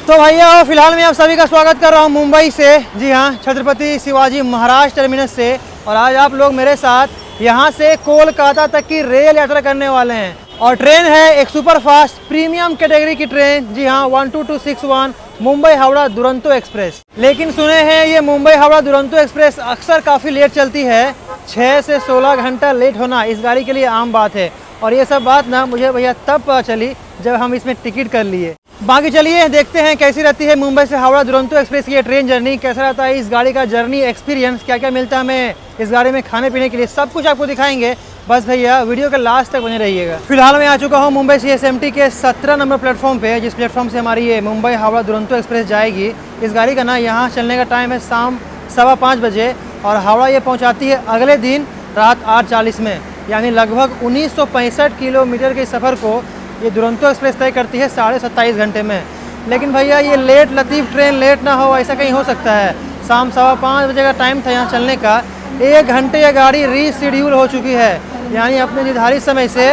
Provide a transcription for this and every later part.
तो भैया फिलहाल मैं आप सभी का स्वागत कर रहा हूँ मुंबई से। जी हाँ, छत्रपति शिवाजी महाराज टर्मिनस से। और आज आप लोग मेरे साथ यहाँ से कोलकाता तक की रेल यात्रा करने वाले हैं। और ट्रेन है एक सुपर फास्ट प्रीमियम कैटेगरी की ट्रेन। जी हाँ, 12261 मुंबई हावड़ा दुरंतो एक्सप्रेस। लेकिन सुने हैं ये मुंबई हावड़ा दुरंतो एक्सप्रेस अक्सर काफ़ी लेट चलती है। 6 से 16 घंटा लेट होना इस गाड़ी के लिए आम बात है। और ये सब बात ना मुझे भैया तब पता चली जब हम इसमें टिकट कर लिए। बाकी चलिए देखते हैं कैसी रहती है मुंबई से हावड़ा दुरंतो एक्सप्रेस की ये ट्रेन जर्नी। कैसा रहता है इस गाड़ी का जर्नी एक्सपीरियंस, क्या क्या मिलता है हमें इस गाड़ी में खाने पीने के लिए, सब कुछ आपको दिखाएंगे। बस भैया वीडियो के लास्ट तक बने रहिएगा। फिलहाल मैं आ चुका हूँ मुंबई CSMT के 17 नंबर प्लेटफॉर्म पे, जिस प्लेटफॉर्म से हमारी ये मुंबई हावड़ा दुरंतो एक्सप्रेस जाएगी। इस गाड़ी का ना यहाँ चलने का टाइम है शाम 5:15 बजे और हावड़ा ये पहुँचाती है अगले दिन रात 8:40 में। यानी लगभग 1965 किलोमीटर के सफ़र को ये दुरंतो एक्सप्रेस तय करती है 27.5 घंटे में। लेकिन भैया ये लेट लतीफ़ ट्रेन लेट ना हो, ऐसा कहीं हो सकता है? शाम 5:15 बजे का टाइम था यहाँ चलने का, 1 घंटे ये गाड़ी रीशेड्यूल हो चुकी है। यानी अपने निर्धारित समय से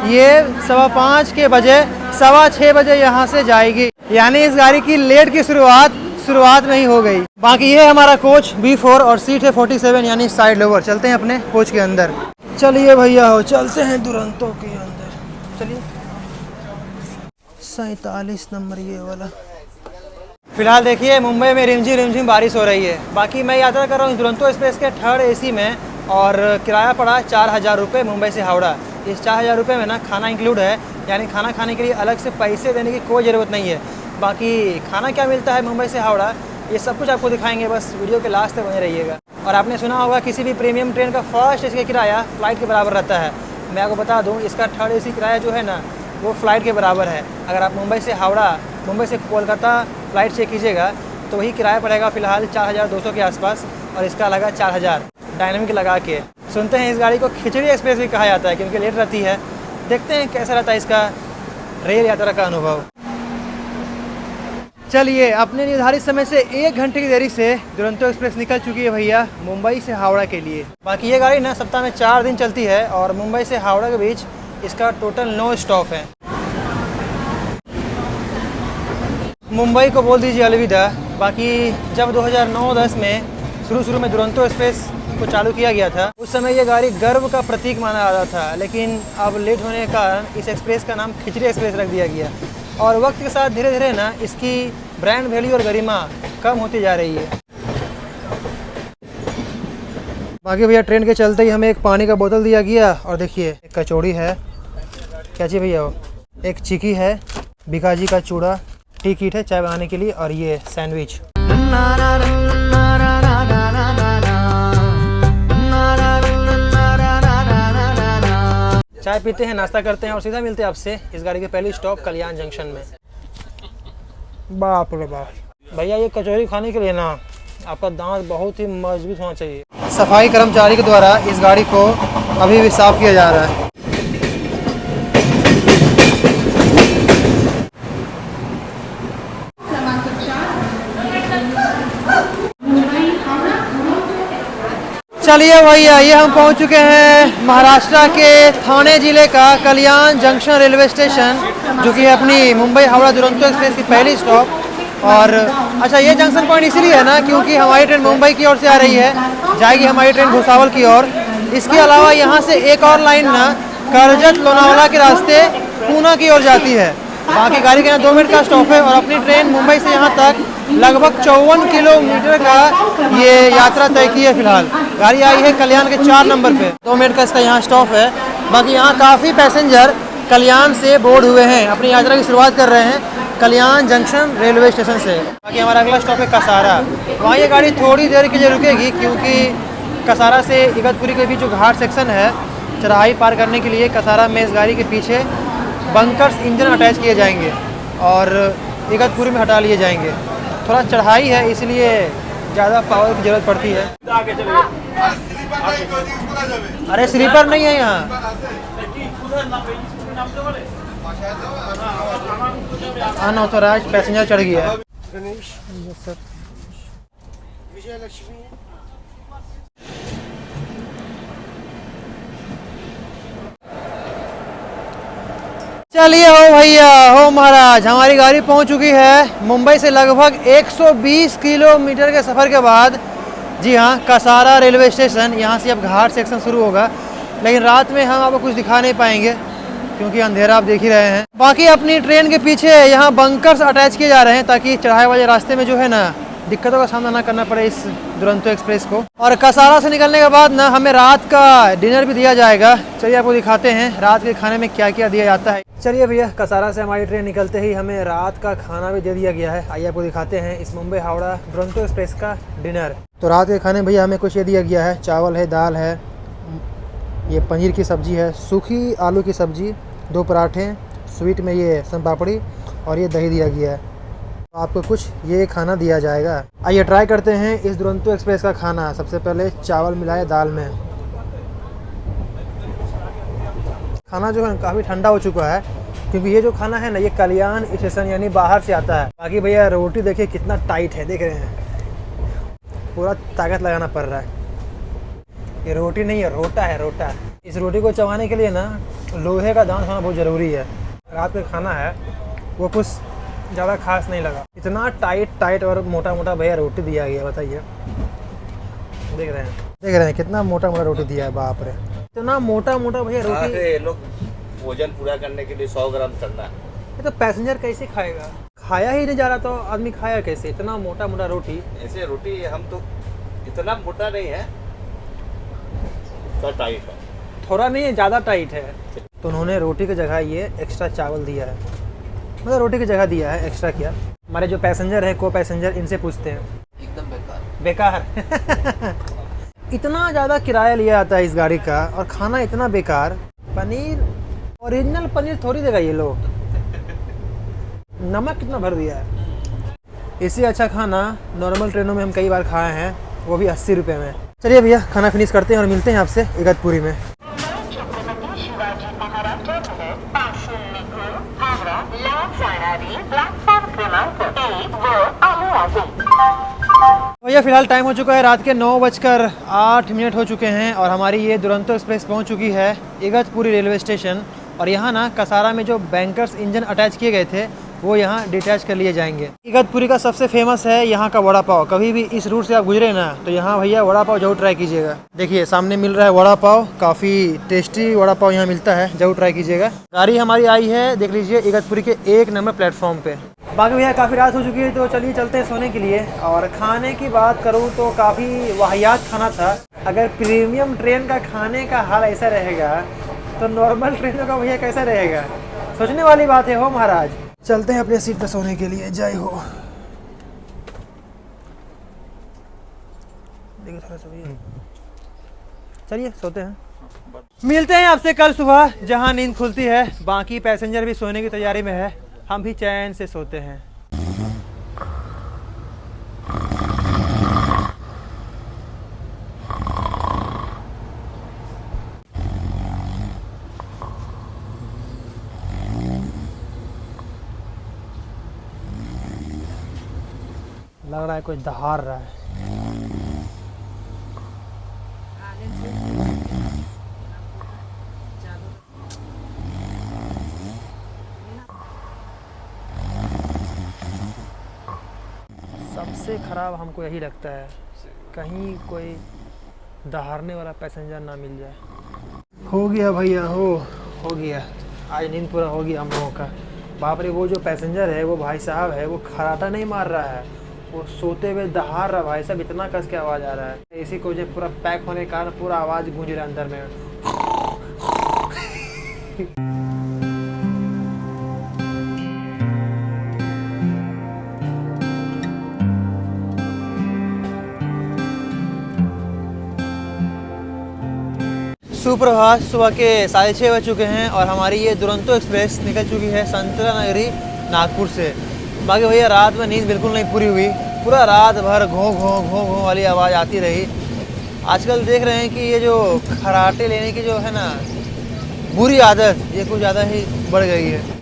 ये 5:15 के बजे 6:15 बजे यहाँ से जाएगी। यानी इस गाड़ी की लेट की शुरुआत में ही हो गई। बाकी ये हमारा कोच B4 और सीट है 47 यानी साइड लोअर। चलते हैं अपने कोच के अंदर। चलिए भैया हो चलते हैं दुरंतो के अंदर। चलिए 47 नंबर ये वाला। फिलहाल देखिए मुंबई में रिमझिम बारिश हो रही है। बाकी मैं यात्रा कर रहा हूँ दुरंतो एक्सप्रेस के 3rd AC में और किराया पड़ा 4000 रुपये मुंबई से हावड़ा। इस 4000 रुपये में ना खाना इंक्लूड है, यानी खाना खाने के लिए अलग से पैसे देने की कोई ज़रूरत नहीं है। बाकी खाना क्या मिलता है मुंबई से हावड़ा ये सब कुछ आपको दिखाएंगे, बस वीडियो के लास्ट तक बने रहिएगा। और आपने सुना होगा किसी भी प्रीमियम ट्रेन का फर्स्ट AC का किराया फ़्लाइट के बराबर रहता है। मैं आपको बता दूँ इसका 3rd AC किराया जो है ना वो फ़्लाइट के बराबर है। अगर आप मुंबई से कोलकाता फ़्लाइट चेक कीजिएगा तो वही किराया पड़ेगा फ़िलहाल 4200 के आसपास, और इसका लगा 4000 डायनामिक लगा के। सुनते हैं इस गाड़ी को खिचड़ी एक्सप्रेस भी कहा जाता है क्योंकि लेट रहती है। देखते हैं कैसा रहता है इसका रेल यात्रा का अनुभव। चलिए अपने निर्धारित समय से 1 घंटे की देरी से दुरंतो एक्सप्रेस निकल चुकी है भैया मुंबई से हावड़ा के लिए। बाकी ये गाड़ी ना सप्ताह में 4 दिन चलती है और मुंबई से हावड़ा के बीच इसका टोटल 9 स्टॉप है। मुंबई को बोल दीजिए अलविदा। बाकी जब 2009-10 में शुरू में दुरंतो एक्सप्रेस को चालू किया गया था उस समय ये गाड़ी गर्व का प्रतीक माना जाता था। लेकिन अब लेट होने के कारण इस एक्सप्रेस का नाम खिचड़ी एक्सप्रेस रख दिया गया और वक्त के साथ धीरे धीरे ना इसकी ब्रांड वैल्यू और गरिमा कम होती जा रही है। बाकी भैया ट्रेन के चलते ही हमें एक पानी का बोतल दिया गया और देखिए एक कचौड़ी है, क्या चाहिए भैया, एक चिकी है, बिकाजी का चूड़ा, टी किट है चाय बनाने के लिए, और ये सैंडविच। चाय पीते हैं, नाश्ता करते हैं और सीधा मिलते हैं आपसे इस गाड़ी के पहली स्टॉप कल्याण जंक्शन में। बाप रे बाप भैया, ये कचौरी खाने के लिए ना आपका दांत बहुत ही मजबूत होना चाहिए। सफाई कर्मचारी के द्वारा इस गाड़ी को अभी भी साफ किया जा रहा है। चलिए भैया ये हम पहुंच चुके हैं महाराष्ट्र के ठाणे जिले का कल्याण जंक्शन रेलवे स्टेशन, जो कि है अपनी मुंबई हावड़ा दुरंतो एक्सप्रेस की पहली स्टॉप। और अच्छा, ये जंक्शन पॉइंट इसीलिए है ना क्योंकि हमारी ट्रेन मुंबई की ओर से आ रही है, जाएगी हमारी ट्रेन भुसावल की ओर। इसके अलावा यहाँ से एक और लाइन ना करजत लोनावाला के रास्ते पूना की ओर जाती है। बाकी गाड़ी के यहाँ 2 मिनट का स्टॉप है और अपनी ट्रेन मुंबई से यहाँ तक लगभग 54 किलोमीटर का ये यात्रा तय की है। फिलहाल गाड़ी आई है कल्याण के 4 नंबर पे, 2 मिनट का इसका यहाँ स्टॉप है। बाकी यहाँ काफ़ी पैसेंजर कल्याण से बोर्ड हुए हैं, अपनी यात्रा की शुरुआत कर रहे हैं कल्याण जंक्शन रेलवे स्टेशन से। बाकी हमारा अगला स्टॉप है कसारा। वहाँ ये गाड़ी थोड़ी देर के लिए रुकेगी क्योंकि कसारा से इगतपुरी के बीच जो घाट सेक्शन है, चढ़ाई पार करने के लिए कसारा में इस गाड़ी के पीछे बंकर्स इंजन अटैच किए जाएंगे और इगतपुरी में हटा लिए जाएंगे। थोड़ा चढ़ाई है इसलिए ज़्यादा पावर की ज़रूरत पड़ती है। अरे स्लीपर नहीं है यहाँ, अनऑथोराइज्ड पैसेंजर चढ़ गया है। चलिए हो भैया हो महाराज, हमारी गाड़ी पहुंच चुकी है मुंबई से लगभग 120 किलोमीटर के सफ़र के बाद। जी हाँ, कसारा रेलवे स्टेशन। यहाँ से अब घाट सेक्शन शुरू होगा, लेकिन रात में हम आपको कुछ दिखा नहीं पाएंगे क्योंकि अंधेरा आप देख ही रहे हैं। बाकी अपनी ट्रेन के पीछे यहाँ बंकर्स अटैच किए जा रहे हैं ताकि चढ़ाई वाले रास्ते में जो है ना दिक्कतों का सामना ना करना पड़े इस दुरंतो एक्सप्रेस को। और कसारा से निकलने के बाद ना हमें रात का डिनर भी दिया जाएगा। चलिए आपको दिखाते हैं रात के खाने में क्या क्या दिया जाता है। चलिए भैया, कसारा से हमारी ट्रेन निकलते ही हमें रात का खाना भी दे दिया गया है। आइए आपको दिखाते हैं इस मुंबई हावड़ा दुरंतो एक्सप्रेस का डिनर। तो रात के खाने भैया हमें कुछ ये दिया गया है, चावल है, दाल है, ये पनीर की सब्ज़ी है, सूखी आलू की सब्ज़ी, 2 पराठे, स्वीट में ये सन पापड़ी और ये दही दिया गया है। तो आपको कुछ ये खाना दिया जाएगा। आइए ट्राई करते हैं इस दुरंतो एक्सप्रेस का खाना। सबसे पहले चावल मिलाए दाल में। खाना जो है काफ़ी ठंडा हो चुका है क्योंकि ये जो खाना है ना ये कल्याण स्टेशन यानी बाहर से आता है। बाकी भैया रोटी देखिए कितना टाइट है, देख रहे हैं, पूरा ताकत लगाना पड़ रहा है। ये रोटी नहीं है, रोटा है, रोटा। इस रोटी को चबाने के लिए ना लोहे का दांत होना बहुत ज़रूरी है। रात का खाना है वो कुछ ज़्यादा खास नहीं लगा, इतना टाइट और मोटा मोटा भैया रोटी दिया गया। बताइए, देख रहे हैं कितना मोटा मोटा रोटी दिया है। बाप रे, इतना मोटा मोटा भैया रोटी। ये लोग भोजन पूरा करने के लिए 100 ग्राम करना है। ये तो पैसेंजर कैसे खाएगा? खाया ही नहीं जा रहा तो आदमी खाया कैसे? इतना मोटा मोटा रोटी। ऐसे रोटी हम तो इतना मोटा नहीं है, तो टाइट है, थोड़ा नहीं है, ज़्यादा टाइट है। तो उन्होंने रोटी की जगह ये एक्स्ट्रा चावल दिया है, मतलब रोटी की जगह दिया है, एक्स्ट्रा किया। हमारे जो पैसेंजर है, को पैसेंजर, इनसे पूछते हैं। एकदम बेकार। इतना ज़्यादा किराया लिया जाता है इस गाड़ी का और खाना इतना बेकार। पनीर, ओरिजिनल पनीर थोड़ी देगा ये लोग, नमक कितना भर दिया है। इससे अच्छा खाना नॉर्मल ट्रेनों में हम कई बार खाए हैं, वो भी 80 रुपये में। चलिए भैया खाना फिनिश करते हैं और मिलते हैं आपसे इगतपुरी में। भैया फिलहाल टाइम हो चुका है रात के 9:08 हो चुके हैं और हमारी ये दुरंतो एक्सप्रेस पहुंच चुकी है इगतपुरी रेलवे स्टेशन। और यहाँ ना कसारा में जो बैंकर्स इंजन अटैच किए गए थे वो यहाँ डिटैच कर लिए जाएंगे। इगतपुरी का सबसे फेमस है यहाँ का वड़ा पाव। कभी भी इस रूट से आप गुजरे ना तो यहाँ भैया वड़ा पाव जरूर ट्राई कीजिएगा। देखिए सामने मिल रहा है वड़ा पाव, काफ़ी टेस्टी वड़ा पाव यहाँ मिलता है, जरूर ट्राई कीजिएगा। गाड़ी हमारी आई है, देख लीजिए, इगतपुरी के 1 नंबर प्लेटफॉर्म पे। बाकी भैया काफ़ी रात हो चुकी है तो चलिए चलते हैं सोने के लिए। और खाने की बात करूँ तो काफ़ी वाहियात खाना था। अगर प्रीमियम ट्रेन का खाने का हाल ऐसा रहेगा तो नॉर्मल ट्रेनों का भैया कैसा रहेगा? सोचने वाली बात है हो महाराज। चलते हैं अपने सीट पर सोने के लिए। जय हो। देखो थोड़ा सा भैया, चलिए सोते हैं। मिलते हैं आपसे कल सुबह जहां नींद खुलती है। बाकी पैसेंजर भी सोने की तैयारी में है, हम भी चैन से सोते हैं। लग रहा है कोई दहाड़ रहा है। सबसे खराब हमको यही लगता है, कहीं कोई दहाड़ने वाला पैसेंजर ना मिल जाए। हो गया भैया, हो गया, आज नींद पूरा हो गया हम लोगों का। बाप रे, वो जो पैसेंजर है वो भाई साहब है, वो खराटा नहीं मार रहा है, वो सोते हुए दहाड़ रहा भाई साहब। इतना कस के आवाज़ आ रहा है। इसी को जो पूरा पैक होने के कारण पूरा आवाज़ गूंज रहा है अंदर में। सुप्रभात, सुबह के 6:30 बज चुके हैं और हमारी ये दुरंतो एक्सप्रेस निकल चुकी है संतरा नगरी नागपुर से। बाकी भैया रात में नींद बिल्कुल नहीं पूरी हुई, पूरा रात भर घों घों घों घों वाली आवाज़ आती रही। आजकल देख रहे हैं कि ये जो खराटे लेने की जो है ना बुरी आदत, ये कुछ ज़्यादा ही बढ़ गई है।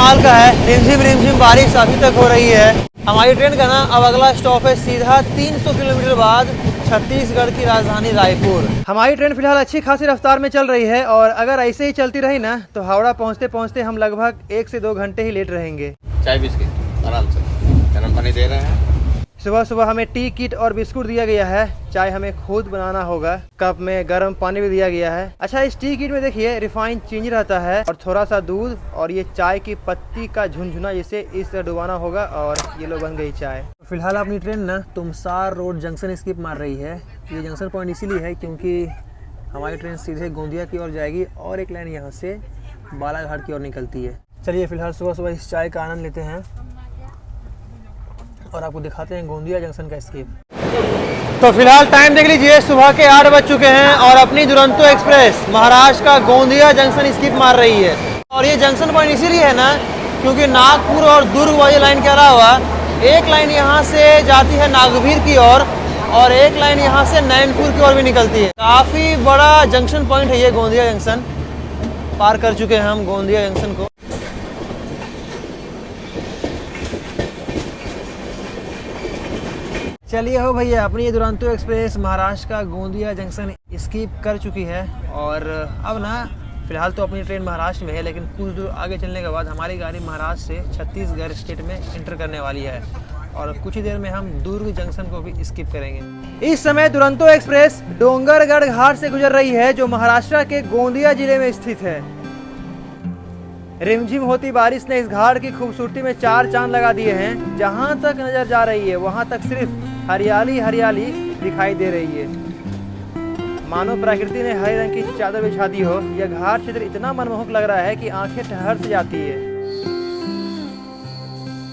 कमाल का है, रिमझिम बारिश अभी तक हो रही है। हमारी ट्रेन का ना अब अगला स्टॉप है सीधा 300 किलोमीटर बाद छत्तीसगढ़ की राजधानी रायपुर। हमारी ट्रेन फिलहाल अच्छी खासी रफ्तार में चल रही है और अगर ऐसे ही चलती रही ना तो हावड़ा पहुंचते पहुंचते हम लगभग 1 से 2 घंटे ही लेट रहेंगे। चाय बिस्किट आराम से, गर्म पानी दे रहे हैं। सुबह सुबह हमें टी किट और बिस्कुट दिया गया है, चाय हमें खुद बनाना होगा, कप में गर्म पानी भी दिया गया है। अच्छा, इस टी किट में देखिए रिफाइंड चीनी रहता है और थोड़ा सा दूध और ये चाय की पत्ती का झुनझुना, जिसे इस तरह डुबाना होगा और ये लो बन गई चाय। फिलहाल अपनी ट्रेन ना तुमसार रोड जंक्शन स्किप मार रही है। ये जंक्शन पॉइंट इसीलिए है क्योंकि हमारी ट्रेन सीधे गोंदिया की ओर जाएगी और एक लाइन यहाँ से बालाघाट की ओर निकलती है। चलिए फिलहाल सुबह सुबह इस चाय का आनंद लेते हैं और आपको दिखाते हैं गोंदिया जंक्शन का स्किप। तो फिलहाल टाइम देख लीजिए, सुबह के 8 बज चुके हैं और अपनी दुरंतो एक्सप्रेस महाराष्ट्र का गोंदिया जंक्शन स्किप मार रही है। और ये जंक्शन पॉइंट इसीलिए है ना क्योंकि नागपुर और दुर्ग वाली लाइन के अलावा एक लाइन यहाँ से जाती है नागभीर की ओर और एक लाइन यहाँ से नैनपुर की ओर भी निकलती है। काफ़ी बड़ा जंक्शन पॉइंट है ये गोंदिया जंक्शन। पार कर चुके हैं हम गोंदिया जंक्शन को। चलिए हो भैया, अपनी ये दुरंतो एक्सप्रेस महाराष्ट्र का गोंदिया जंक्शन स्किप कर चुकी है और अब ना फिलहाल तो अपनी ट्रेन महाराष्ट्र में है, लेकिन कुछ दूर आगे चलने के बाद हमारी गाड़ी महाराष्ट्र से छत्तीसगढ़ स्टेट में इंटर करने वाली है और कुछ ही देर में हम दुर्ग जंक्शन को भी स्किप करेंगे। इस समय दुरंतो एक्सप्रेस डोंगरगढ़ घाट से गुजर रही है जो महाराष्ट्र के गोंदिया जिले में स्थित है। रिमझिम होती बारिश ने इस घाट की खूबसूरती में 4 चांद लगा दिए हैं। जहां तक नजर जा रही है वहां तक सिर्फ हरियाली हरियाली दिखाई दे रही है, मानो प्रकृति ने हरे रंग की चादर बिछा दी हो। यह घाट चित्र इतना मनमोहक लग रहा है कि आंखें ठहर से जाती है।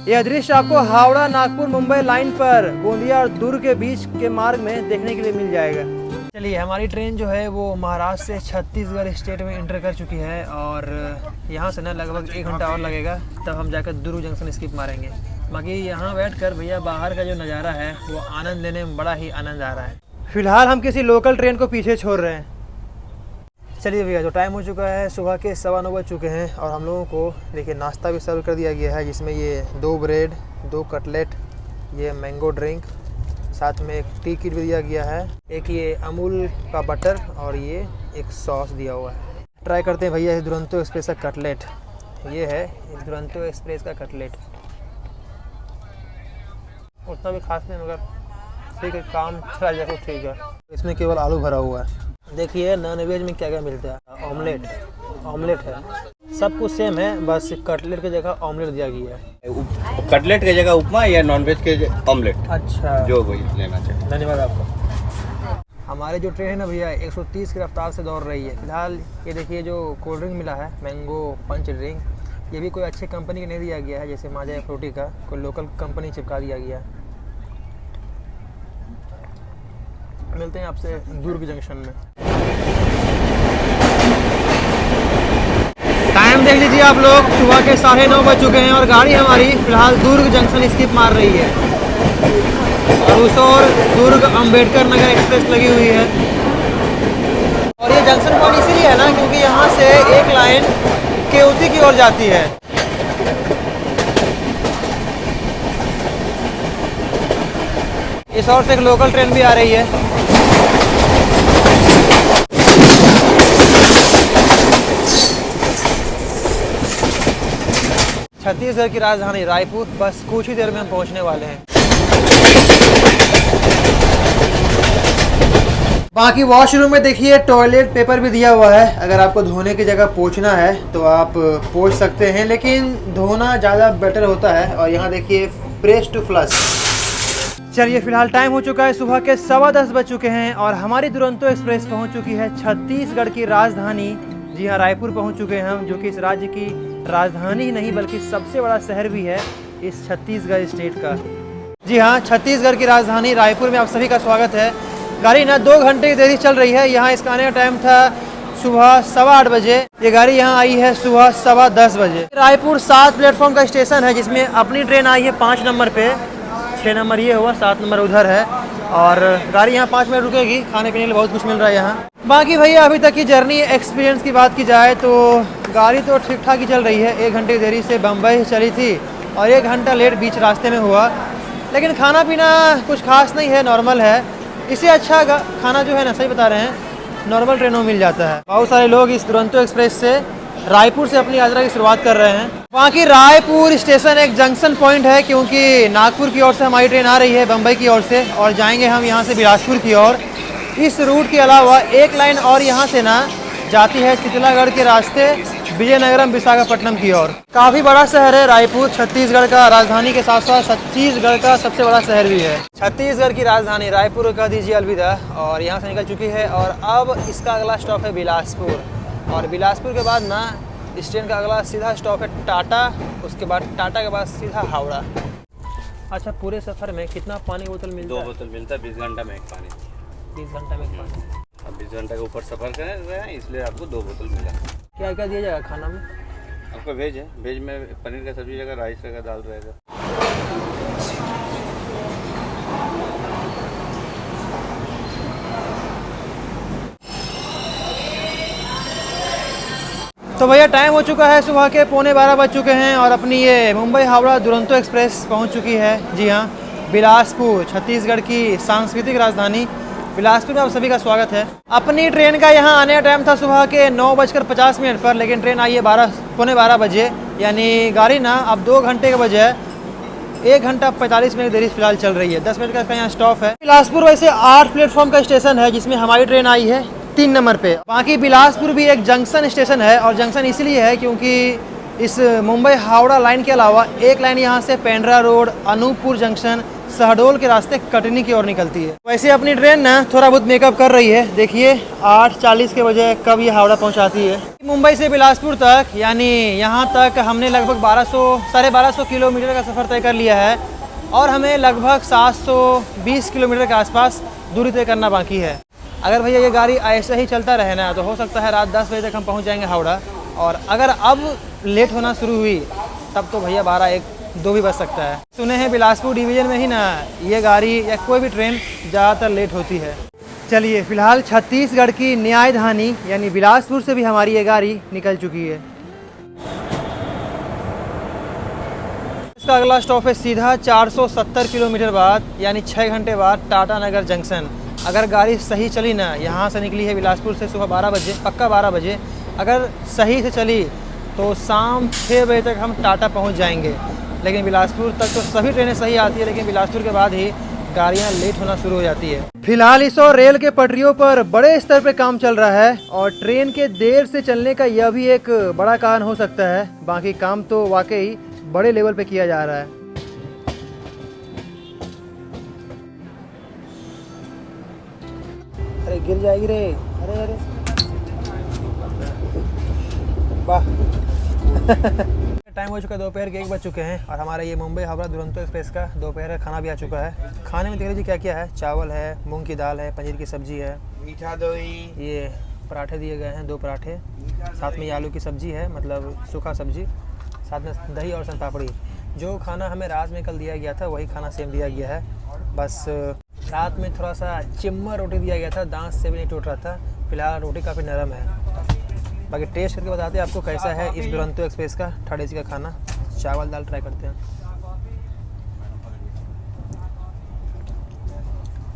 यह दृश्य आपको हावड़ा नागपुर मुंबई लाइन पर गोंदिया और दुर्ग के बीच के मार्ग में देखने के लिए मिल जाएगा। चलिए, हमारी ट्रेन जो है वो महाराष्ट्र से छत्तीसगढ़ स्टेट में इंटर कर चुकी है और यहाँ से ना लगभग 1 घंटा और लगेगा, तब हम जाकर दुर्ग जंक्शन स्किप मारेंगे। बाकी यहाँ बैठकर भैया बाहर का जो नज़ारा है वो आनंद लेने में बड़ा ही आनंद आ रहा है। फिलहाल हम किसी लोकल ट्रेन को पीछे छोड़ रहे हैं। चलिए भैया, जो टाइम हो चुका है सुबह के 9:15 बज चुके हैं और हम लोगों को देखिए नाश्ता भी सर्व कर दिया गया है, जिसमें ये 2 ब्रेड, 2 कटलेट, ये मैंगो ड्रिंक, साथ में एक टी किट भी दिया गया है, एक ये अमूल का बटर और ये एक सॉस दिया हुआ है। ट्राई करते हैं भैया इस दुरंतो एक्सप्रेस का कटलेट। ये है इस दुरंतो एक्सप्रेस का कटलेट, उतना भी खास नहीं मगर ठीक है, काम चला जाए तो ठीक है। इसमें केवल आलू भरा हुआ है। देखिए नॉन वेज में क्या क्या मिलता है। ऑमलेट है, सब कुछ सेम है, बस कटलेट की जगह ऑमलेट दिया गया है। कटलेट की जगह उपमा या नॉनवेज के ऑमलेट, अच्छा जो वही लेना चाहिए। धन्यवाद आपका। हमारे जो ट्रेन है ना भैया 130 की रफ्तार से दौड़ रही है। फिलहाल ये देखिए जो कोल्ड ड्रिंक मिला है मैंगो पंच ड्रिंक, ये भी कोई अच्छी कंपनी का नहीं दिया गया है, जैसे माजा या फ्रूटी का कोई लोकल कंपनी चिपका दिया गया है। मिलते हैं आपसे दुर्ग जंक्शन में। टाइम देख लीजिए आप लोग, सुबह के 9:30 बज चुके हैं और गाड़ी हमारी फिलहाल दुर्ग जंक्शन स्किप मार रही है और उस ओर दुर्ग अंबेडकर नगर एक्सप्रेस लगी हुई है। और ये जंक्शन पॉइंट इसीलिए है ना क्योंकि यहाँ से एक लाइन केवती की ओर जाती है। इस ओर से एक लोकल ट्रेन भी आ रही है। छत्तीसगढ़ की राजधानी रायपुर बस कुछ ही देर में हम पहुंचने वाले हैं। बाकी वॉशरूम में देखिए टॉयलेट पेपर भी दिया हुआ है, अगर आपको धोने की जगह पोंछना है तो आप पोंछ सकते हैं, लेकिन धोना ज़्यादा बेटर होता है। और यहाँ देखिए प्रेस टू फ्लश। चलिए फिलहाल टाइम हो चुका है सुबह के 10:15 बज चुके हैं और हमारी दुरंतो एक्सप्रेस पहुंच चुकी है छत्तीसगढ़ की राजधानी, जी हाँ रायपुर पहुंच चुके हैं हम, जो कि इस राज्य की राजधानी ही नहीं बल्कि सबसे बड़ा शहर भी है इस छत्तीसगढ़ स्टेट का। जी हाँ, छत्तीसगढ़ की राजधानी रायपुर में आप सभी का स्वागत है। गाड़ी ना 2 घंटे की देरी चल रही है। यहाँ इसका आने का टाइम था सुबह 8:15 बजे, ये गाड़ी यहाँ आई है सुबह 10:15 बजे। रायपुर 7 प्लेटफॉर्म का स्टेशन है, जिसमें अपनी ट्रेन आई है 5 नंबर पे, 6 नंबर ये हुआ, 7 नंबर उधर है और गाड़ी यहाँ 5 मिनट रुकेगी। खाने पीने के लिए बहुत कुछ मिल रहा है यहाँ। बाकी भैया अभी तक की जर्नी एक्सपीरियंस की बात की जाए तो गाड़ी तो ठीक ठाक ही चल रही है। 1 घंटे की देरी से बम्बई चली थी और 1 घंटा लेट बीच रास्ते में हुआ। लेकिन खाना पीना कुछ खास नहीं है, नॉर्मल है। इससे अच्छा खाना जो है ना, सही बता रहे हैं, नॉर्मल ट्रेनों में मिल जाता है। बहुत सारे लोग इस दुरंतो एक्सप्रेस से रायपुर से अपनी यात्रा की शुरुआत कर रहे हैं। वहाँ की रायपुर स्टेशन एक जंक्शन पॉइंट है, क्योंकि नागपुर की ओर से हमारी ट्रेन आ रही है बम्बई की ओर से, और जाएंगे हम यहाँ से बिलासपुर की ओर। इस रूट के अलावा एक लाइन और यहाँ से ना जाती है तितलागढ़ के रास्ते विजयनगरम विशाखापट्टनम की ओर। काफ़ी बड़ा शहर है रायपुर, छत्तीसगढ़ का राजधानी के साथ साथ छत्तीसगढ़ का सबसे बड़ा शहर भी है। छत्तीसगढ़ की राजधानी रायपुर कह दीजिए अलविदा, और यहाँ से निकल चुकी है। और अब इसका अगला स्टॉप है बिलासपुर, और बिलासपुर के बाद ना इस ट्रेन का अगला सीधा स्टॉप है टाटा। उसके बाद टाटा के बाद सीधा हावड़ा। अच्छा, पूरे सफ़र में कितना पानी बोतल मिलता है? 2 बोतल मिलता है 20 घंटा में एक पानी। 20 घंटा में एक पानी। अब 20 घंटा के ऊपर सफ़र कर रहे हैं, इसलिए आपको 2 बोतल मिला। क्या क्या दिया जाएगा खाना में? आपका वेज है, वेज में पनीर का सब्जी रहेगा, राइस रहेगा, दाल रहेगा। तो भैया टाइम हो चुका है, सुबह के 11:15 बज चुके हैं, और अपनी ये मुंबई हावड़ा दुरंतो एक्सप्रेस पहुंच चुकी है। जी हाँ, बिलासपुर, छत्तीसगढ़ की सांस्कृतिक राजधानी बिलासपुर में आप सभी का स्वागत है। अपनी ट्रेन का यहाँ आने का टाइम था सुबह के 9:50 पर, लेकिन ट्रेन आई है 12:45 बजे। यानी गाड़ी ना अब 2 घंटे के बजाय 1 घंटा 45 मिनट देरी फिलहाल चल रही है। 10 मिनट का यहाँ स्टॉप है। बिलासपुर वैसे 8 प्लेटफॉर्म का स्टेशन है, जिसमें हमारी ट्रेन आई है 3 नंबर पे। बाकी बिलासपुर भी एक जंक्शन स्टेशन है, और जंक्शन इसलिए है क्योंकि इस मुंबई हावड़ा लाइन के अलावा एक लाइन यहाँ से पेंड्रा रोड, अनूपपुर जंक्शन, शहडोल के रास्ते कटनी की ओर निकलती है। वैसे अपनी ट्रेन ना थोड़ा बहुत मेकअप कर रही है। देखिए 8:40 के बजे कब ये हावड़ा पहुँचाती है। मुंबई से बिलासपुर तक, यानी यहाँ तक हमने लगभग 1200 1250 किलोमीटर का सफ़र तय कर लिया है, और हमें लगभग 720 किलोमीटर के आसपास दूरी तय करना बाकी है। अगर भैया ये गाड़ी ऐसे ही चलता रहे ना, तो हो सकता है रात 10 बजे तक हम पहुंच जाएंगे हावड़ा। और अगर अब लेट होना शुरू हुई तब तो भैया 12, 1, 2 भी बज सकता है। सुने हैं बिलासपुर डिवीज़न में ही ना ये गाड़ी या कोई भी ट्रेन ज़्यादातर लेट होती है। चलिए, फ़िलहाल छत्तीसगढ़ की न्यायधानी यानी बिलासपुर से भी हमारी ये गाड़ी निकल चुकी है। इसका अगला स्टॉप है सीधा 470 किलोमीटर बाद, यानी 6 घंटे बाद टाटा नगर जंक्शन। अगर गाड़ी सही चली ना, यहाँ से निकली है बिलासपुर से सुबह 12 बजे, पक्का 12 बजे, अगर सही से चली तो शाम 6 बजे तक हम टाटा पहुँच जाएंगे। लेकिन बिलासपुर तक तो सभी ट्रेनें सही आती है, लेकिन बिलासपुर के बाद ही गाड़ियाँ लेट होना शुरू हो जाती है। फिलहाल इस और रेल के पटरियों पर बड़े स्तर पे काम चल रहा है, और ट्रेन के देर से चलने का यह भी एक बड़ा कारण हो सकता है। बाकी काम तो वाकई बड़े लेवल पे किया जा रहा है। अरे गिर जाएगी रे, अरे अरे वाह। टाइम हो चुका है दोपहर के 1 बज चुके हैं, और हमारा ये मुंबई हावड़ा दुरंतो एक्सप्रेस का दोपहर का खाना भी आ चुका है। खाने में देख लीजिए क्या क्या है। चावल है, मूंग की दाल है, पनीर की सब्जी है, मीठा दही, ये पराठे दिए गए हैं 2 पराठे, साथ में आलू की सब्जी है, मतलब सूखा सब्जी, साथ में दही और सन पापड़ी। जो खाना हमें रात में कल दिया गया था वही खाना सेम दिया गया है। बस रात में थोड़ा सा चिम्मर रोटी दिया गया था, दांत से भी नहीं टूट रहा था। फिलहाल रोटी काफ़ी नरम है। बाकी टेस्ट करके बताते हैं आपको कैसा है इस दुरंतो एक्सप्रेस का थर्ड एसी का खाना। चावल दाल ट्राई करते हैं।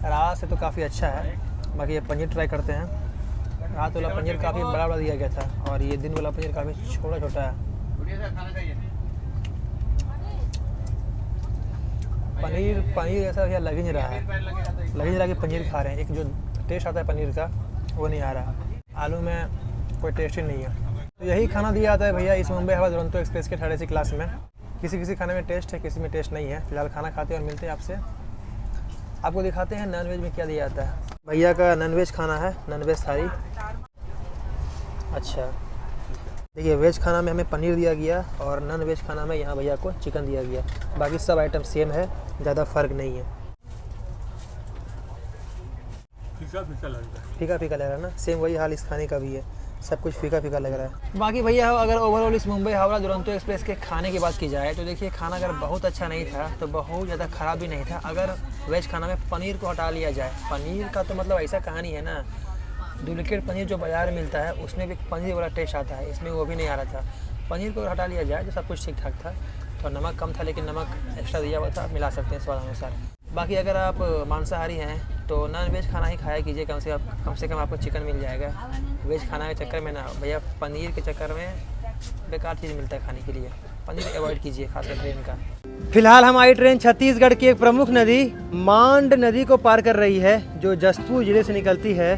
रात से तो काफ़ी अच्छा है। बाकी ये पनीर ट्राई करते हैं। रात वाला पनीर काफ़ी बड़ा बड़ा दिया गया था, और ये दिन वाला पनीर काफ़ी छोटा छोटा है। पनीर ऐसा भैया लग ही नहीं रहा है, लग ही नहीं रहा कि पनीर खा रहे हैं। एक जो टेस्ट आता है पनीर का वो नहीं आ रहा। आलू में कोई टेस्ट ही नहीं है। तो यही खाना दिया जाता है भैया इस मुंबई हावड़ा दुरंतो एक्सप्रेस के थर्ड एसी क्लास में। किसी किसी खाने में टेस्ट है, किसी में टेस्ट नहीं है। फिलहाल खाना खाते हैं और मिलते हैं आपसे। आपको दिखाते हैं नॉन वेज में क्या दिया जाता है। भैया का नॉन वेज खाना है, नॉन वेज थाली। अच्छा देखिए, वेज खाना में हमें पनीर दिया गया, और नॉन वेज खाना में यहाँ भैया को चिकन दिया गया। बाकी सब आइटम सेम है, ज़्यादा फ़र्क नहीं है। फीका फीका लग रहा है ना, सेम वही हाल इस खाने का भी है। सब कुछ फीका फीका लग रहा है। बाकी भैया अगर ओवरऑल इस मुंबई हावड़ा दुरंतो एक्सप्रेस के खाने की बात की जाए तो देखिए, खाना अगर बहुत अच्छा नहीं था तो बहुत ज़्यादा ख़राब भी नहीं था। अगर वेज खाना में पनीर को हटा लिया जाए, पनीर का तो मतलब ऐसा कहानी है ना, डुप्लीकेट पनीर जो बाज़ार में मिलता है उसमें भी पनीर वाला टेस्ट आता है, इसमें वो भी नहीं आ रहा था। पनीर को हटा लिया जाए तो सब कुछ ठीक ठाक था। तो नमक कम था, लेकिन नमक एक्स्ट्रा दिया हुआ था, आप मिला सकते हैं स्वाद अनुसार। बाकी अगर आप मांसाहारी हैं तो नॉन वेज खाना ही खाया कीजिए, कम से कम आपको चिकन मिल जाएगा। वेज खाना के चक्कर में ना भैया, पनीर के चक्कर में बेकार चीज़ मिलता है खाने के लिए, पनीर अवॉइड कीजिए खासकर ट्रेन का। फिलहाल हमारी ट्रेन छत्तीसगढ़ की एक प्रमुख नदी मांड नदी को पार कर रही है, जो जसपुर जिले से निकलती है।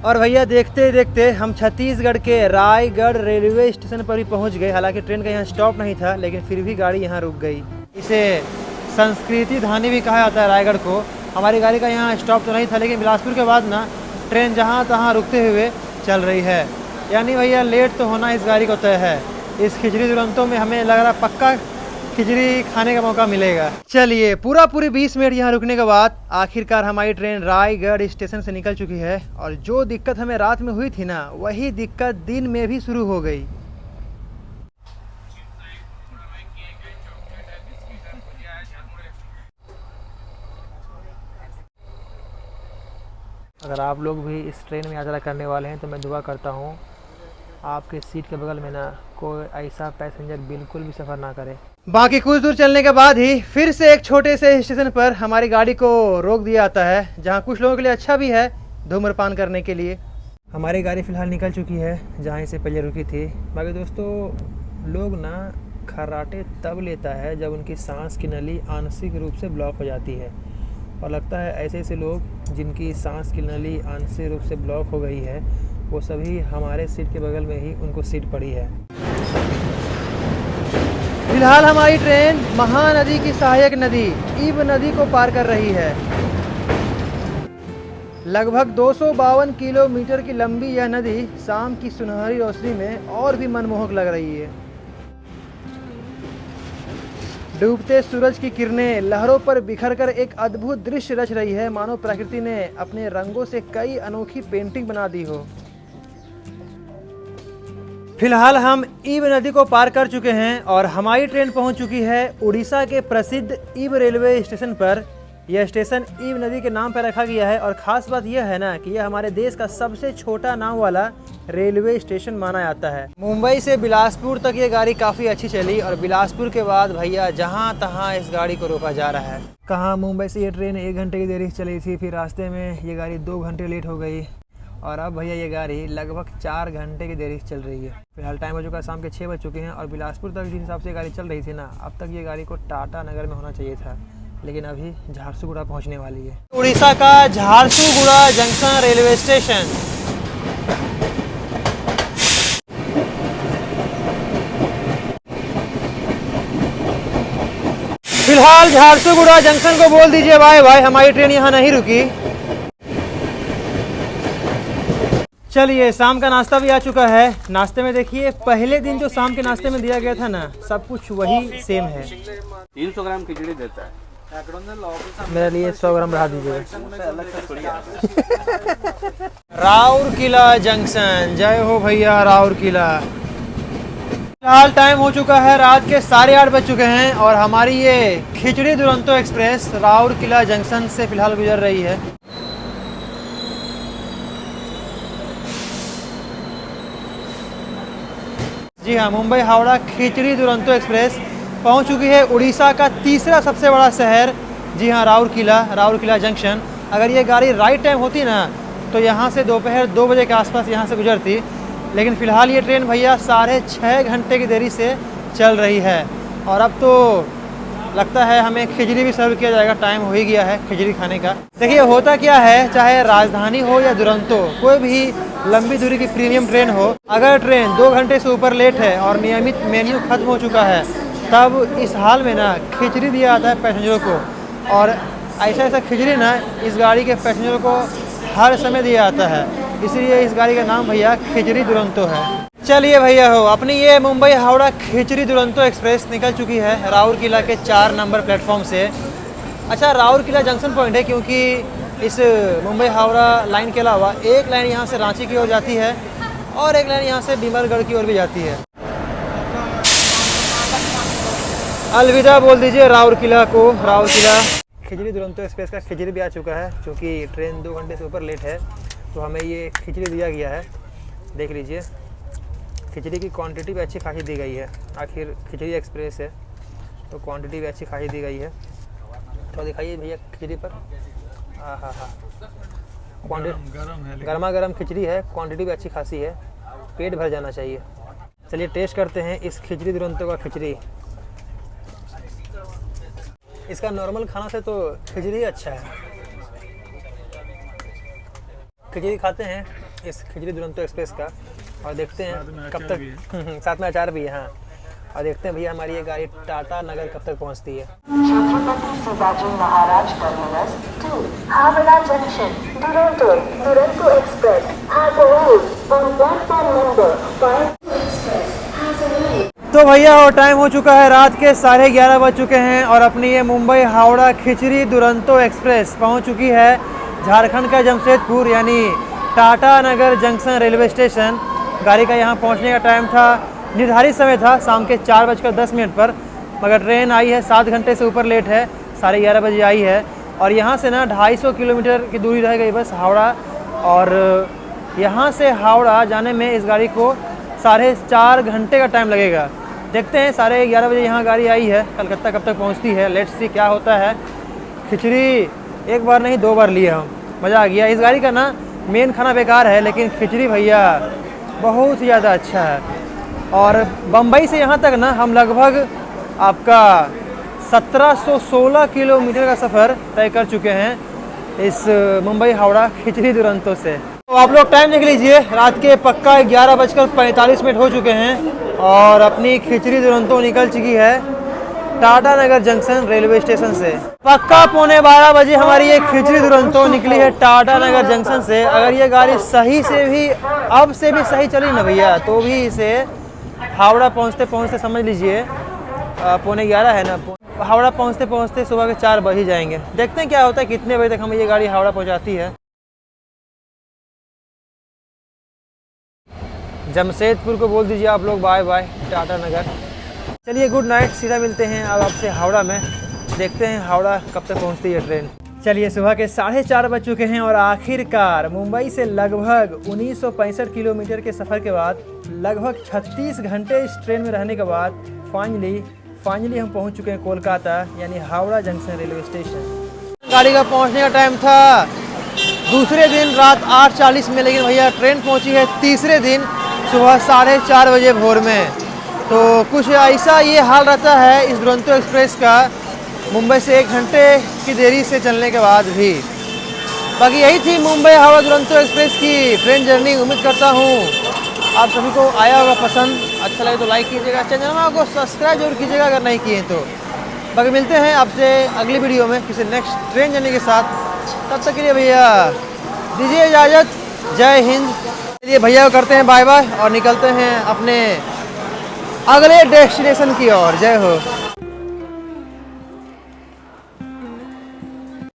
और भैया देखते देखते हम छत्तीसगढ़ के रायगढ़ रेलवे स्टेशन पर भी पहुंच गए। हालांकि ट्रेन का यहाँ स्टॉप नहीं था, लेकिन फिर भी गाड़ी यहाँ रुक गई। इसे संस्कृति धानी भी कहा जाता है रायगढ़ को। हमारी गाड़ी का यहाँ स्टॉप तो नहीं था, लेकिन बिलासपुर के बाद ना ट्रेन जहाँ तहाँ रुकते हुए चल रही है। यानी भैया लेट तो होना इस गाड़ी को तय है। इस खिचड़ी दुरंतों में हमें लग रहा पक्का खिचड़ी खाने का मौका मिलेगा। चलिए पूरी 20 मिनट यहाँ रुकने के बाद आखिरकार हमारी ट्रेन रायगढ़ स्टेशन से निकल चुकी है। और जो दिक्कत हमें रात में हुई थी ना, वही दिक्कत दिन में भी शुरू हो गई। अगर आप लोग भी इस ट्रेन में यात्रा करने वाले हैं तो मैं दुआ करता हूँ आपके सीट के बगल में ना कोई ऐसा पैसेंजर बिल्कुल भी सफ़र ना करे। बाकी कुछ दूर चलने के बाद ही फिर से एक छोटे से स्टेशन पर हमारी गाड़ी को रोक दिया जाता है, जहाँ कुछ लोगों के लिए अच्छा भी है धूम्रपान करने के लिए। हमारी गाड़ी फ़िलहाल निकल चुकी है जहाँ से पहले रुकी थी। बाकी दोस्तों, लोग ना खर्राटे तब लेता है जब उनकी सांस की नली आंशिक रूप से ब्लॉक हो जाती है। और लगता है ऐसे ऐसे लोग जिनकी सांस की नली आंशिक रूप से ब्लॉक हो गई है, वो सभी हमारे सीट के बगल में ही उनको सीट पड़ी है। फिलहाल हमारी ट्रेन महानदी की सहायक नदी ईब नदी को पार कर रही है। लगभग 252 किलोमीटर की लंबी यह नदी शाम की सुनहरी रोशनी में और भी मनमोहक लग रही है। डूबते सूरज की किरणें लहरों पर बिखरकर एक अद्भुत दृश्य रच रही है, मानो प्रकृति ने अपने रंगों से कई अनोखी पेंटिंग बना दी हो। फिलहाल हम ईब नदी को पार कर चुके हैं और हमारी ट्रेन पहुंच चुकी है उड़ीसा के प्रसिद्ध ईब रेलवे स्टेशन पर। यह स्टेशन ईब नदी के नाम पर रखा गया है और ख़ास बात यह है ना कि यह हमारे देश का सबसे छोटा नाम वाला रेलवे स्टेशन माना जाता है। मुंबई से बिलासपुर तक ये गाड़ी काफ़ी अच्छी चली और बिलासपुर के बाद भैया जहाँ तहाँ इस गाड़ी को रोका जा रहा है। कहाँ मुंबई से ये ट्रेन 1 घंटे की देरी से चली थी, फिर रास्ते में ये गाड़ी 2 घंटे लेट हो गई और अब भैया ये गाड़ी लगभग 4 घंटे की देरी से चल रही है। फिलहाल टाइम हो चुका है, शाम के 6 बज चुके हैं और बिलासपुर तक जिस हिसाब से गाड़ी चल रही थी ना, अब तक ये गाड़ी को टाटा नगर में होना चाहिए था, लेकिन अभी झारसुगुड़ा पहुंचने वाली है। उड़ीसा का झारसुगुड़ा जंक्शन रेलवे स्टेशन। फिलहाल झारसुगुड़ा जंक्शन को बोल दीजिए बाय बाय, हमारी ट्रेन यहाँ नहीं रुकी। चलिए शाम का नाश्ता भी आ चुका है। नाश्ते में देखिए पहले दिन जो शाम के नाश्ते में दिया गया था ना, सब कुछ वही सेम है। 300 ग्राम खिचड़ी देता है। मेरे लिए 100 ग्राम बढ़ा दीजिएगा। राउरकेला जंक्शन, जय हो भैया राउरकेला। फिलहाल टाइम हो चुका है रात के 8:30 बज चुके हैं और हमारी ये खिचड़ी दुरंतो एक्सप्रेस राउरकेला जंक्शन से फिलहाल गुजर रही है। जी हाँ, मुंबई हावड़ा खिचड़ी दुरंतो एक्सप्रेस पहुंच चुकी है उड़ीसा का तीसरा सबसे बड़ा शहर। जी हाँ, राउरकेला जंक्शन। अगर ये गाड़ी राइट टाइम होती ना तो यहाँ से दोपहर 2 बजे के आसपास यहाँ से गुजरती, लेकिन फ़िलहाल ये ट्रेन भैया 6.5 घंटे की देरी से चल रही है। और अब तो लगता है हमें खिचड़ी भी सर्व किया जाएगा, टाइम हो ही गया है खिचड़ी खाने का। देखिए होता क्या है, चाहे राजधानी हो या दुरंतो, कोई भी लंबी दूरी की प्रीमियम ट्रेन हो, अगर ट्रेन 2 घंटे से ऊपर लेट है और नियमित मेन्यू खत्म हो चुका है, तब इस हाल में ना खिचड़ी दिया जाता है पैसेंजरों को। और ऐसा खिचड़ी ना इस गाड़ी के पैसेंजरों को हर समय दिया जाता है, इसलिए इस गाड़ी का नाम भैया खिचड़ी दुरंतो है। चलिए भैया हो, अपनी ये मुंबई हावड़ा खिचड़ी दुरंतो एक्सप्रेस निकल चुकी है राउरकेला के 4 नंबर प्लेटफॉर्म से। अच्छा, राउरकेला जंक्शन पॉइंट है क्योंकि इस मुंबई हावड़ा लाइन के अलावा एक लाइन यहाँ से रांची की ओर जाती है और एक लाइन यहाँ से डीमरगढ़ की ओर भी जाती है। अलविदा बोल दीजिए राउरकेला को। राउरकेला खिचड़ी दुरंतो एक्सप्रेस का खिचड़ी भी आ चुका है, क्योंकि ट्रेन 2 घंटे से ऊपर लेट है, तो हमें ये खिचड़ी दिया गया है। देख लीजिए, खिचड़ी की क्वांटिटी भी अच्छी खासी दी गई है। आखिर खिचड़ी एक्सप्रेस है तो क्वांटिटी भी अच्छी खासी दी गई है। तो दिखाइए भैया खिचड़ी पर। हाँ हाँ हाँ, क्वांटिटी गर्मा गर्म खिचड़ी है, क्वांटिटी भी अच्छी खासी है, पेट भर जाना चाहिए। चलिए टेस्ट करते हैं इस खिचड़ी दुरंतो का खिचड़ी। इसका नॉर्मल खाना से तो खिचड़ी अच्छा है। खिचड़ी खाते हैं इस खिचड़ी दुरंतो एक्सप्रेस का और देखते हैं कब तक साथ में अचार भी है। हाँ, और देखते हैं भैया हमारी ये गाड़ी टाटा नगर कब तक पहुंचती है। Chhatrapati Shivaji Maharaj terminus to Howrah junction Duronto Duronto express has arrived on platform number 5 express has arrived. तो भैया वो टाइम हो चुका है, रात के 11:30 बज चुके हैं और अपनी ये मुंबई हावड़ा खिचड़ी दुरंतो एक्सप्रेस पहुंच चुकी है झारखंड का जमशेदपुर यानी टाटा नगर जंक्शन रेलवे स्टेशन। गाड़ी का यहाँ पहुँचने का टाइम था, निर्धारित समय था शाम के 4:10 पर, मगर ट्रेन आई है 7 घंटे से ऊपर लेट है, 11:30 बजे आई है। और यहाँ से ना 250 किलोमीटर की दूरी रह गई बस हावड़ा, और यहाँ से हावड़ा जाने में इस गाड़ी को 4.5 घंटे का टाइम लगेगा। देखते हैं 11:30 बजे यहाँ गाड़ी आई है, कलकत्ता कब तक पहुँचती है, लेट्स सी क्या होता है। खिचड़ी एक बार नहीं 2 बार लिए हम, मज़ा आ गया। इस गाड़ी का ना मेन खाना बेकार है, लेकिन खिचड़ी भैया बहुत ही ज़्यादा अच्छा है। और बम्बई से यहाँ तक ना हम लगभग आपका 1716 किलोमीटर का सफ़र तय कर चुके हैं इस मुंबई हावड़ा खिचड़ी दुरंतो से। तो आप लोग टाइम देख लीजिए, रात के पक्का 11:45 हो चुके हैं और अपनी खिचड़ी दुरंतो निकल चुकी है टाटा नगर जंक्शन रेलवे स्टेशन से। पक्का 11:45 बजे हमारी ये खिचड़ी दुरंतो निकली है टाटा नगर जंक्शन से। अगर ये गाड़ी सही से भी अब से भी सही चली ना भैया, तो भी इसे हावड़ा पहुंचते पहुंचते समझ लीजिए 11:15 है ना, हावड़ा पहुंचते पहुंचते सुबह के 4 बज ही जाएंगे। देखते हैं क्या होता है, कितने बजे तक हमें ये गाड़ी हावड़ा पहुंचाती है। जमशेदपुर को बोल दीजिए आप लोग बाय बाय टाटा नगर। चलिए गुड नाइट, सीधा मिलते हैं अब आपसे हावड़ा में। देखते हैं हावड़ा कब तक पहुंचती है ट्रेन। चलिए सुबह के 4:30 बज चुके हैं और आखिरकार मुंबई से लगभग 1965 किलोमीटर के सफ़र के बाद, लगभग 36 घंटे इस ट्रेन में रहने के बाद फाइनली हम पहुंच चुके हैं कोलकाता यानी हावड़ा जंक्शन रेलवे स्टेशन। गाड़ी का पहुंचने का टाइम था दूसरे दिन रात 8:40 में, लेकिन भैया ट्रेन पहुंची है तीसरे दिन सुबह 4:30 बजे भोर में। तो कुछ ऐसा ये हाल रहता है इस दुरंतो एक्सप्रेस का, मुंबई से 1 घंटे की देरी से चलने के बाद भी। बाकी यही थी मुंबई हावड़ा दुरंतो एक्सप्रेस की ट्रेन जर्नी। उम्मीद करता हूँ आप सभी को आया होगा पसंद। अच्छा लगे तो लाइक कीजिएगा, चैनल को सब्सक्राइब जरूर कीजिएगा अगर नहीं किए तो। बाकी मिलते हैं आपसे अगली वीडियो में किसी नेक्स्ट ट्रेन जर्नी के साथ। तब तक के लिए भैया दीजिए इजाज़त, जय हिंद। चलिए भैया को करते हैं बाय बाय और निकलते हैं अपने अगले डेस्टिनेशन की ओर। जय हो।